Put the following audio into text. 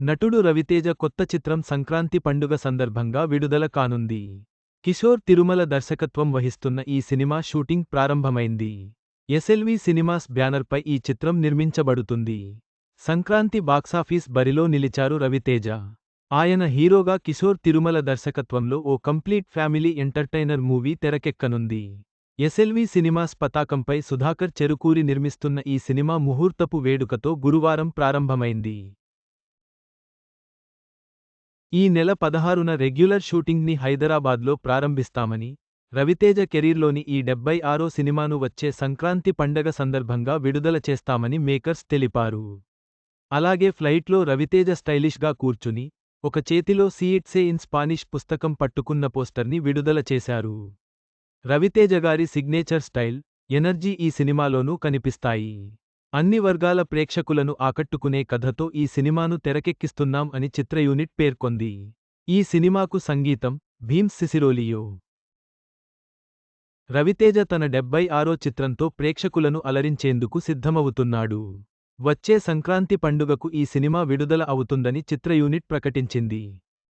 నటుడు రవితేజ కొత్త చిత్రం సంక్రాంతి పండుగ సందర్భంగా విడుదల కానుంది. కిషోర్ తిరుమల దర్శకత్వం వహిస్తున్న ఈ సినిమా షూటింగ్ ప్రారంభమైంది. ఎస్ఎల్వి సినిమాస్ బ్యానర్పై ఈ చిత్రం నిర్మించబడుతుంది. సంక్రాంతి బాక్సాఫీస్ బరిలో నిలిచారు రవితేజ. ఆయన హీరోగా కిషోర్ తిరుమల దర్శకత్వంలో ఓ కంప్లీట్ ఫ్యామిలీ ఎంటర్టైనర్ మూవీ తెరకెక్కనుంది. ఎస్ఎల్వి సినిమాస్ పతాకంపై సుధాకర్ చెరుకూరి నిర్మిస్తున్న ఈ సినిమా ముహూర్తపు వేడుకతో గురువారం ప్రారంభమైంది. ఈ నెల 16న రెగ్యులర్ షూటింగ్ని హైదరాబాద్లో ప్రారంభిస్తామని, రవితేజ కెరీర్లోని ఈ 76వ సినిమాను వచ్చే సంక్రాంతి పండగ సందర్భంగా విడుదల చేస్తామని మేకర్స్ తెలిపారు. అలాగే ఫ్లైట్లో రవితేజ స్టైలిష్గా కూర్చుని, ఒక చేతిలో సీయిట్సే ఇన్ స్పానిష్ పుస్తకం పట్టుకున్న పోస్టర్ని విడుదల చేశారు. రవితేజగారి సిగ్నేచర్ స్టైల్, ఎనర్జీ ఈ సినిమాలోనూ కనిపిస్తాయి. అన్ని వర్గాల ప్రేక్షకులను ఆకట్టుకునే కథతో ఈ సినిమాను తెరకెక్కిస్తున్నాం అని చిత్ర యూనిట్ పేర్కొంది. ఈ సినిమాకు సంగీతం భీమ్స్ సిసిరోలియో. రవితేజ తన 76వ చిత్రంతో ప్రేక్షకులను అలరించేందుకు సిద్ధమవుతున్నాడు. వచ్చే సంక్రాంతి పండుగకు ఈ సినిమా విడుదల అవుతుందని చిత్ర యూనిట్ ప్రకటించింది.